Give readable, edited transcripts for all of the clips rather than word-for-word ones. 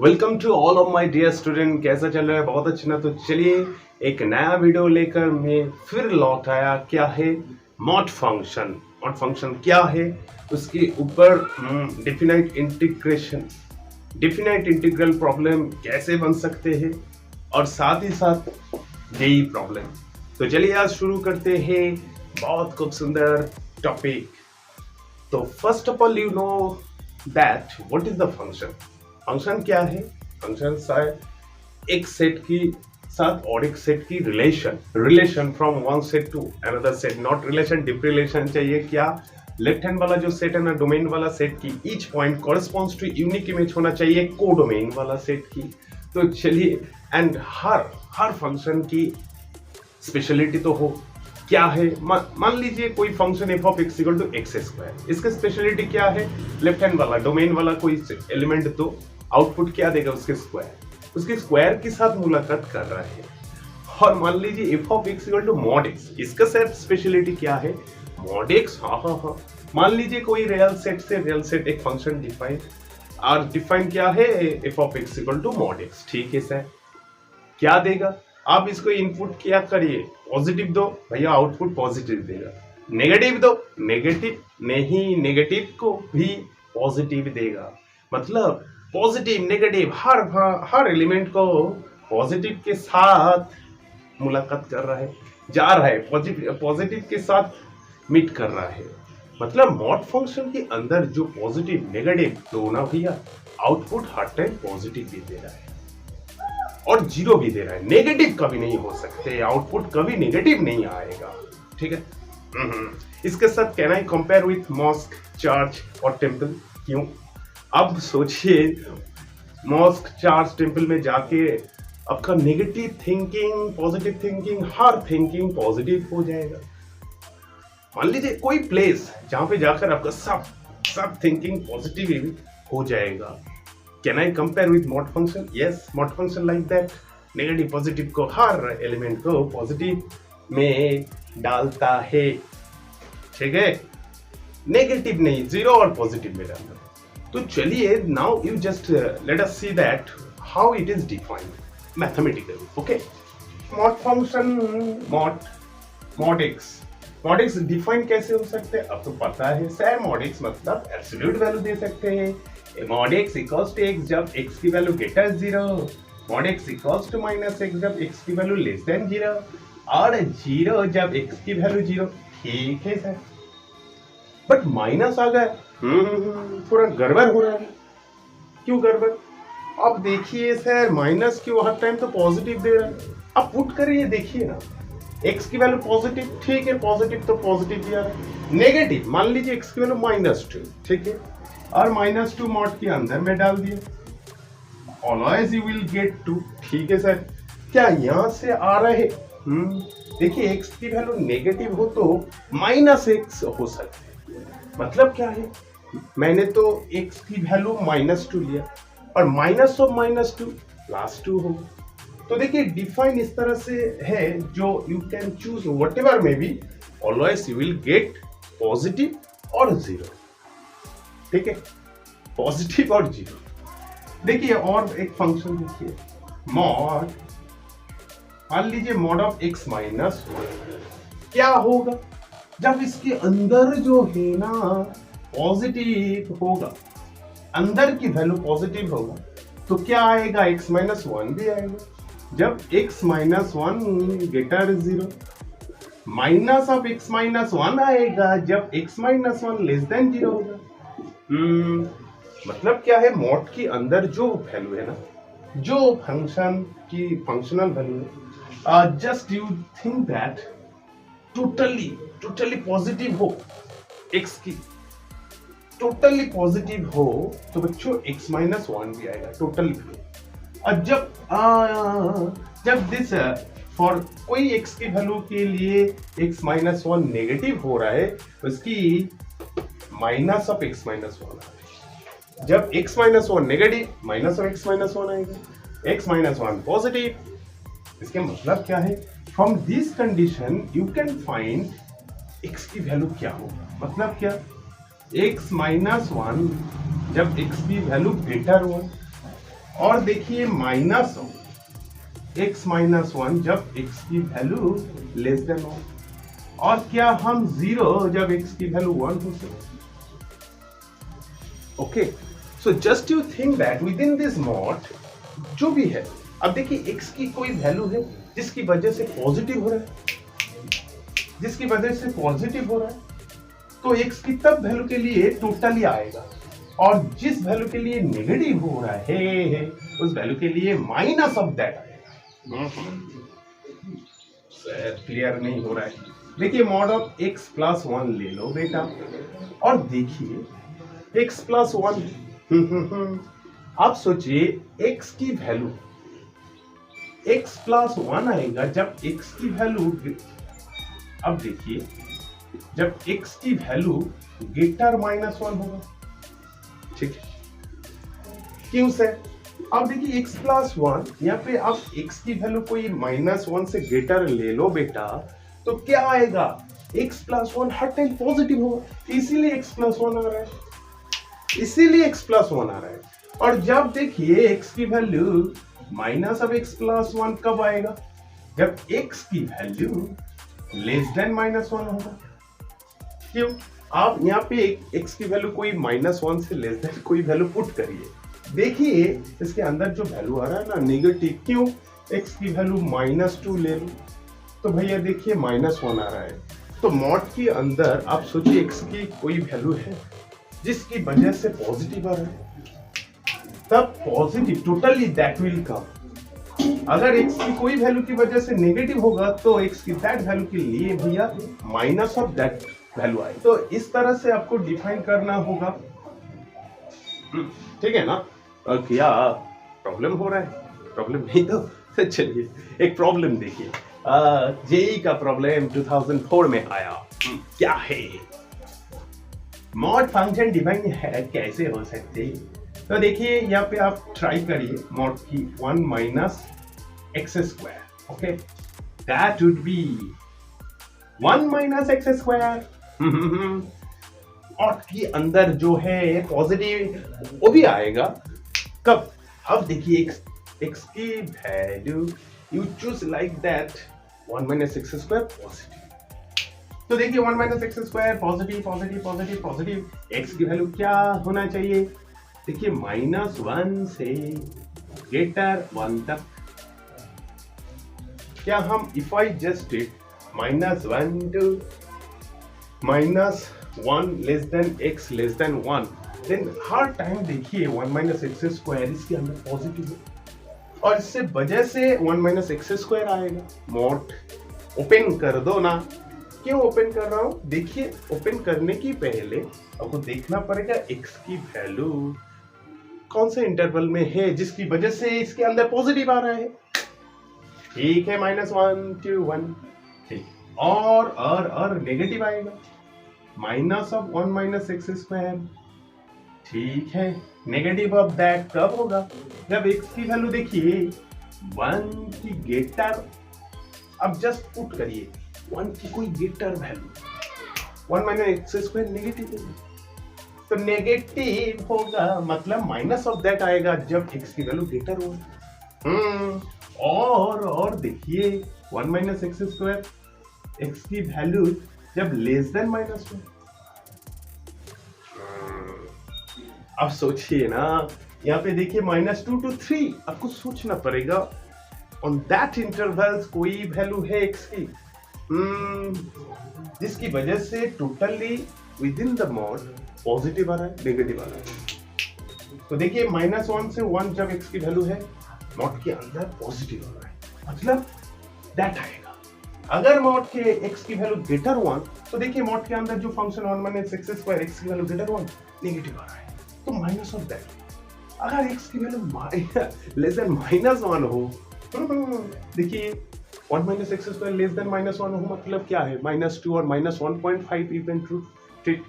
Welcome to all of my dear student. कैसा चल रहा है? बहुत अच्छा ना। तो चलिए एक नया वीडियो लेकर मैं फिर लौट आया। क्या है? Mod function. मॉड फंक्शन क्या है? उसके ऊपर definite integration, definite integral problem कैसे बन सकते हैं और साथ ही साथ जेई प्रॉब्लम। तो चलिए आज शुरू करते हैं बहुत खूब सुंदर टॉपिक। तो first of all you know that what is the function. Function क्या है? फंक्शन शायद एक सेट की साथ और एक सेट की relation from one set to another set, not relation, deep relation चाहिए। क्या लेफ्ट हैंड वाला जो सेट है ना, डोमेन वाला सेट की each point corresponds to unique image होना चाहिए को डोमेन वाला सेट की। तो चलिए, एंड हर फंक्शन की स्पेशलिटी तो हो। क्या है? मान लीजिए कोई function f of x equal to x square, इसका स्पेशलिटी क्या है? लेफ्ट हैंड वाला डोमेन वाला कोई एलिमेंट तो आउटपुट क्या देगा? उसके स्क्वायर के साथ मुलाकात कर रहा है। और मान लीजिए f of x equal to mod x, इसका सेट स्पेशलिटी क्या है? Mod x. हाँ। मान लीजिए कोई रियल सेट एक फंक्शन डिफाइन, और डिफाइन क्या है? F of x equal to mod x. ठीक है सर, क्या देगा? आप इसको इनपुट क्या करिए, पॉजिटिव दो भैया, आउटपुट पॉजिटिव देगा। नेगेटिव दो, नेगेटिव नहीं, नेगेटिव को भी पॉजिटिव देगा। मतलब पॉजिटिव नेगेटिव हर एलिमेंट को पॉजिटिव के साथ मुलाकात कर रहा है, जा रहा है, पॉजिटिव के साथ मीट कर रहा है। मतलब मॉड फंक्शन के अंदर जो पॉजिटिव नेगेटिव तो ना भैया, आउटपुट हर टाइम पॉजिटिव भी दे रहा है और जीरो भी दे रहा है। नेगेटिव कभी नहीं हो सकते, आउटपुट कभी नेगेटिव नहीं आएगा। ठीक है। इसके साथ can I compare with mosque, church और टेम्पल? क्यों? अब सोचिए, मॉस्क, चर्च, टेम्पल में जाके आपका नेगेटिव थिंकिंग, पॉजिटिव थिंकिंग, हर थिंकिंग पॉजिटिव हो जाएगा। मान लीजिए कोई प्लेस जहां पे जाकर आपका सब थिंकिंग पॉजिटिव हो जाएगा। Can I compare with mod function? Yes, mod function like that. Negative positive को, हर एलिमेंट को पॉजिटिव में डालता है। ठीक है, नेगेटिव नहीं, जीरो और पॉजिटिव में डालता है। तो चलिए, now you just let us see that how it is defined mathematically. Okay, mod function, mod x define कैसे हो सकते हैं? अब तो पता है सर, मॉड एक्स मतलब एब्सोल्यूट वैल्यू दे सकते हैं। Mod x equals to x जब एक्स की value greater zero, mod x equals to minus x जब एक्स की वैल्यू लेस देन जीरो, और जीरो जब एक्स की वैल्यू जीरो। ठीक है सर, बट माइनस आ गया, थोड़ा गड़बड़ हो रहा है। क्यों गड़बड़? अब देखिए सर, माइनस क्यों हर टाइम तो पॉजिटिव दे रहा है। अब पुट करिए, देखिए ना, एक्स की वैल्यू पॉजिटिव, ठीक है, पॉजिटिव तो पॉजिटिव ही आ रहा है। नेगेटिव, मान लीजिए एक्स की वैल्यू -2, ठीक है, और -2 मॉड के अंदर में डाल दिए, ऑलवेज यू विल गेट 2। ठीक है सर, क्या यहां से आ रहे? देखिए, एक्स की वैल्यू नेगेटिव हो तो -x हो सकते हैं। मतलब क्या है? मैंने तो एक्स की वैल्यू -2 लिया और माइनस ऑफ -2 +2 हो। तो देखिए, डिफाइन इस तरह से है, जो you can choose whatever may be, always you will get positive और जीरो। ठीक है, पॉजिटिव और जीरो। देखिए, और एक फंक्शन देखिए, मॉड, मान लीजिए मॉड ऑफ एक्स माइनस, क्या होगा जब इसके अंदर जो है ना पॉजिटिव होगा, अंदर की वैल्यू पॉजिटिव होगा, तो क्या आएगा? x -1 भी आएगा। जब x -1 greater zero, minus of x -1 आएगा जब x -1 लेस देन जीरो होगा। मतलब क्या है? मॉड के अंदर जो वैल्यू है ना, जो फंक्शन की फंक्शनल वैल्यू है, just you think that totally positive हो, x की टोटली पॉजिटिव हो, तो बच्चों x -1 भी आएगा टोटली। और जब दिस फॉर कोई x की वैल्यू के लिए x -1 नेगेटिव हो रहा है, उसकी माइनस ऑफ x -1 आएगा। जब x -1 negative, minus of x -1 आएगा। x -1 पॉजिटिव, इसके मतलब क्या है? From this condition you can find x की वैल्यू क्या होगा। मतलब क्या? x -1 जब x की वैल्यू ग्रेटर हो, और देखिए माइनस x माइनस 1 जब x की वैल्यू लेस देन 1, और क्या हम 0 जब x की वैल्यू 1 हो सकते। Okay, so just you think that with in this mod जो भी है, अब देखिए x की कोई वैल्यू है जिसकी वजह से पॉजिटिव हो रहा है, जिसकी वजह से पॉजिटिव हो रहा है, तो x की तब वैल्यू के लिए टोटली आएगा, और जिस वैल्यू के लिए नेगेटिव हो रहा है उस वैल्यू के लिए माइनस ऑफ दैट आएगा। क्लियर नहीं हो रहा है। देखिए मॉड ऑफ x प्लस 1 ले लो बेटा, और देखिए x प्लस 1, आप सोचिए x की वैल्यू x प्लस 1 आएगा जब x की वैल्यू, अब देखिए जब x की वैल्यू ग्रेटर माइनस 1 होगा, ठीक है, क्यों से? अब देखिए x प्लस 1 यहाँ पे आप x की वैल्यू कोई माइनस 1 से ग्रेटर ले लो बेटा, तो क्या आएगा, x प्लस 1 हर टाइम पॉजिटिव होगा, इसीलिए x प्लस 1 आ रहा है, इसीलिए x प्लस 1 आ रहा है। और जब देखिए x की value minus of x plus 1 कब आएगा, जब x की वैल्यू लेस देन माइनस 1 होगा। क्यों? आप यहाँ पे x की वैल्यू कोई माइनस 1 से लेस देन कोई वैल्यू पुट करिए, देखिए इसके अंदर जो वैल्यू आ रहा है ना नेगेटिव, क्यों? x की वैल्यू माइनस 2 ले लो तो भैया देखिए माइनस 1 आ रहा है। तो मॉड के अंदर आप सोचिए x की कोई वैल्यू है जिसकी वजह से पॉजिटिव आ रहा है, तब positive totally that will come. अगर x की कोई वैल्यू की वजह से नेगेटिव होगा तो x की दैट वैल्यू के लिए भैया माइनस ऑफ दैट वैल्यू आए। तो इस तरह से आपको डिफाइन करना होगा, ठीक है ना। और क्या प्रॉब्लम हो रहा है? प्रॉब्लम नहीं तो चलिए एक प्रॉब्लम देखिए, जेई का प्रॉब्लम 2004 में आया। क्या है मॉड फंक्शन डिफाइन है, कैसे हो सकते? तो देखिए यहाँ पे आप ट्राई करिए मॉड की 1 minus x square, okay, that would be 1 minus x square. और के अंदर जो है पॉजिटिव वो भी आएगा कब? अब देखिए x की value you choose like that 1 minus x square positive. तो देखिए 1 minus x square positive positive positive positive, x की वैल्यू क्या होना चाहिए? देखिए माइनस 1 से ग्रेटर 1 तक। क्या हम if I just minus 1 to minus 1 less than x less than 1, then हर टाइम देखिए 1 माइनस एक्स स्क्वायर इसके अंदर पॉजिटिव है, और इससे वजह से 1 माइनस एक्स स्क्वायर आएगा। मॉड ओपन कर दो ना। क्यों ओपन कर रहा हूं? देखिए ओपन करने की पहले आपको देखना पड़ेगा x की वैल्यू कौन से इंटरवल में है जिसकी वजह से इसके अंदर पॉजिटिव आ रहा है। ठीक है, -1 to 1, ठीक, और नेगेटिव आएगा minus of 1 minus x square. ठीक है, नेगेटिव ऑफ दैट कब होगा? जब x की वैल्यू देखिए 1 की ग्रेटर, अब जस्ट पुट करिए 1 की कोई greater value, 1 minus x square negative होगा, तो नेगेटिव होगा मतलब माइनस ऑफ दैट आएगा जब x की वैल्यू ग्रेटर होगा। और देखिए 1 माइनस एक्स स्क्वायर x की वैल्यू जब लेस देन माइनस 1। अब सोचिए ना, यहाँ पे देखिए -2 to 3, आपको सोचना पड़ेगा ऑन दैट इंटरवल्स कोई वैल्यू है x की जिसकी वजह से totally within the mod positive आ रहा है, नेगेटिव आ रहा है। तो देखिए -1 से 1 जब x की वैल्यू है मॉड के अंदर पॉजिटिव आ रहा है, मतलब दैट आएगा। अगर मॉड के x की वैल्यू ग्रेटर 1, तो देखिए मॉड के अंदर जो function 1 minus x square x की वैल्यू ग्रेटर 1 नेगेटिव आ रहा है, तो माइनस ऑफ दैट। अगर x की वैल्यू लेस देन -1 हो, देखिए 1 minus x square less than -1 हो मतलब क्या है? -2 और -1.5 इवन ट्रू, ठीक।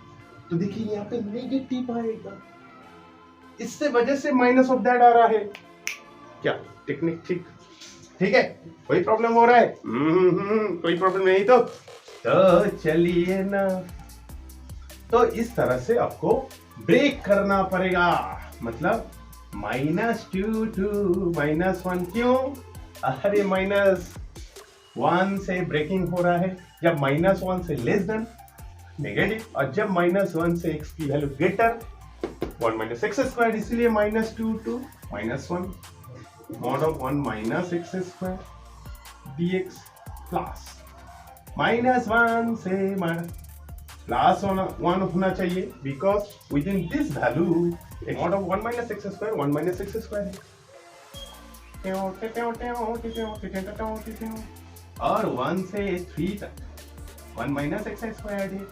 तो देखिए यहाँ पे नेगेटिव आएगा, इससे वजह से माइनस ऑफ दैट आ रहा है। क्या टेक्निक ठीक है? कोई प्रॉब्लम हो रहा है? कोई प्रॉब्लम नहीं तो चलिए ना। तो इस तरह से आपको ब्रेक करना पड़ेगा, मतलब -2 -1 क्यों? अरे -1 से ब्रेकिंग हो रहा है, जब -1 से लेस देन नेगेटिव, और जब -1 से x की value greater 1 minus x square, इसीलिए -2 to -1 mod of 1 minus x square dx plus -1 से प्लस 1 होना चाहिए, because with in this value mod of 1 minus x square 1 minus x square है, और 1 से 3 तक 1 माइनस एक्स स्क्वायर dx।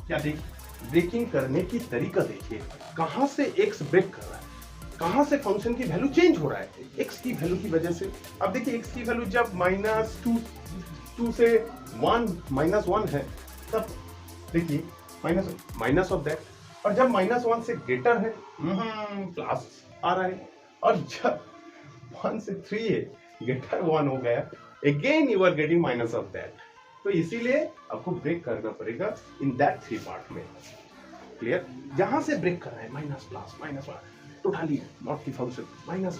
क्या देखिए, ब्रेकिंग करने की तरीका देखिए, कहां से x ब्रेक कर रहा है, कहां से फंक्शन की वैल्यू चेंज हो रहा है x की वैल्यू की वजह से। अब देखिए x की वैल्यू जब -2 से 1 है, तब देखिए माइनस ऑफ दैट, और जब -1 से ग्रेटर है प्लस आ रहा है, और जब 1 से 3 है ग्रेटर 1 हो गया, again you are getting minus of that. तो इसीलिए आपको ब्रेक करना पड़ेगा इन दैट 3 पार्ट में। क्लियर? जहां से ब्रेक कर रहा है माइनस प्लस टोटली नॉट की फंक्शन माइनस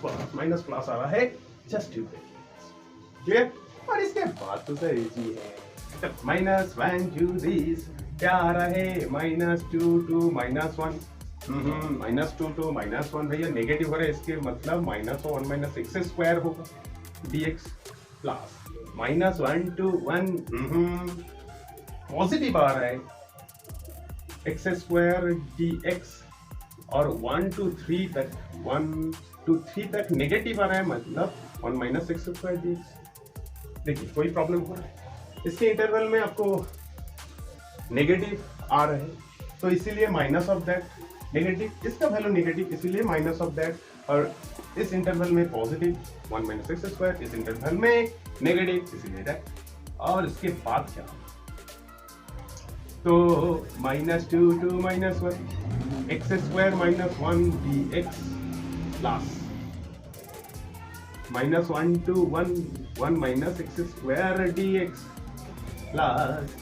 प्लस आ रहा है, जस्ट यू ब्रेक। क्लियर? और इसके बाद तो सर इजी है, -1 to this क्या आ रहा है, -2 to -1 -2 to -1 भैया नेगेटिव हो रहा है, इसके मतलब -1 माइनस एक्स स्क्वायर होगा dx प्लस -1 to 1 पॉजिटिव आ रहा है एक्स स्क्वायर dx, और 1 to 3 तक नेगेटिव आ रहा है, मतलब 1 माइनस एक्स स्क्वायर dx। देखिए कोई प्रॉब्लम हो रहा है, इसके इंटरवल में आपको नेगेटिव आ रहा है, तो इसीलिए माइनस ऑफ दैट नेगेटिव, इसका वैल्यू नेगेटिव इसीलिए माइनस ऑफ दैट, और इस इंटरवल में पॉजिटिव 1 माइनस एक्स स्क्वायर, इस इंटरवल में नेगेटिव इसीलिए दैट। और इसके बाद क्या, तो -2 to -1 x square -1 dx plus -1 to 1 minus x square dx plus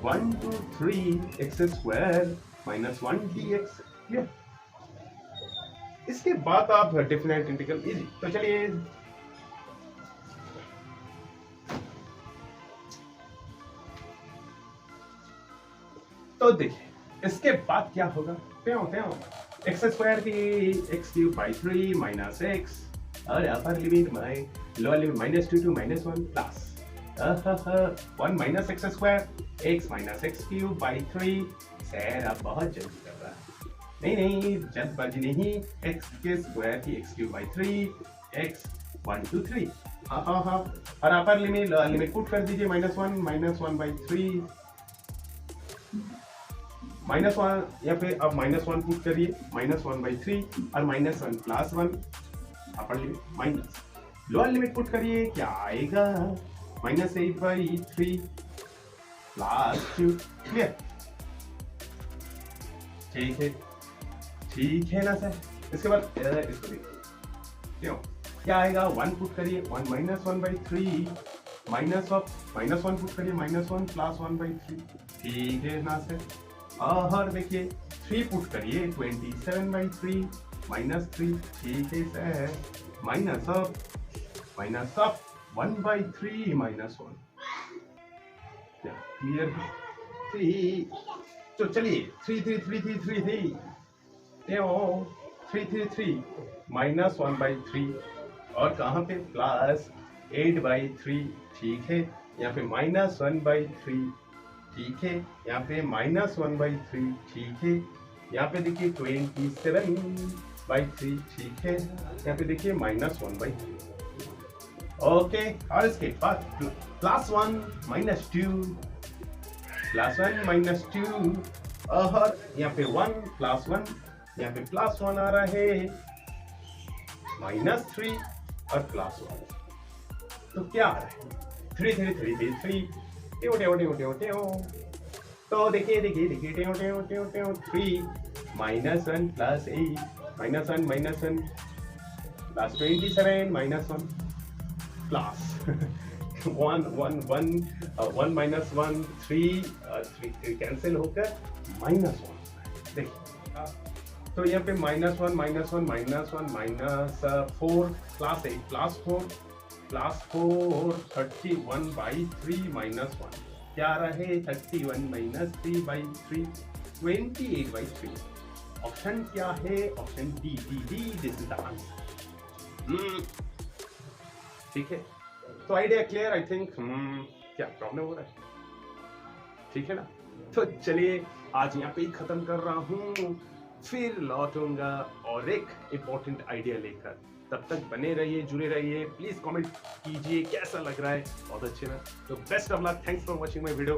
1 to 3 x square -1 dx। Clear? इसके बाद आप डेफिनेट इंटीग्रल इजी। तो चलिए तो देखिए इसके बाद क्या होगा, एक्स स्क्वायर की x cube by 3 minus x, और upper limit lower limit -2 to -1 plus 1 minus x square x minus x cube by 3। Sir आप बहुत जल्दी कर रहा है, नहीं जल्दबाजी नहीं, एक्स के स्क्वायर की x cube by 3 x 1 to 3, हाँ, और upper limit lower limit put कर दीजिए, -1 बाई 3 -1, या फिर अब -1 पुट करिए, -1 बाई 3 और -1 plus 1 upper limit minus lower limit put करिए, क्या आएगा -8 बाई 3 प्लस 2। क्लियर? ठीक है ना सर? इसके बाद इसको देखिए, क्यों क्या आएगा, 1 पुट करिए, 1 -1 बाई 3 -1 पुट करिए, -1 प्लस 1 बाई 3। ठीक है ना सर? और देखिए 3 पुट करिए, 27 बाई 3 -3। ठीक है sir? Minus of 1 by 3 -1। Clear? 3, तो चलिए 3 -1 बाई 3, और कहाँ पे प्लस 8 बाई 3। ठीक है, यहाँ पे -1 बाई 3। ठीक है, यहाँ पे -1 बाई 3। ठीक है, यहाँ पे देखिए 27 बाई 3। ठीक है, यहाँ पे देखिए -1 बाई 3। ओके, और इसके बाद +1 -2 और यहाँ पे 1 + 1, यहाँ पे +1 आ रहा है, -3 और +1, तो क्या आ रहा है 3 तो देखिए 3 -1 + 8 -1 + 27 -1 प्लस 1 -1 3 कैंसिल होकर -1। देखिए तो यहाँ पे -1 -1 -1 -4 क्लास 8 क्लास 4 31/3 -1 क्या आ रहा है 31 - 3/3 28/3 ऑप्शन क्या है option D this is the answer ठीक है तो आइडिया क्लियर आई थिंक क्या प्रॉब्लम हो रहा है ठीक है ना तो चलिए आज यहाँ पे ही खत्म कर रहा हूँ फिर लौटूंगा और एक इंपॉर्टेंट आइडिया लेकर तब तक बने रहिए जुड़े रहिए प्लीज कमेंट कीजिए कैसा लग रहा है बहुत अच्छे ना तो best of luck thanks for watching my video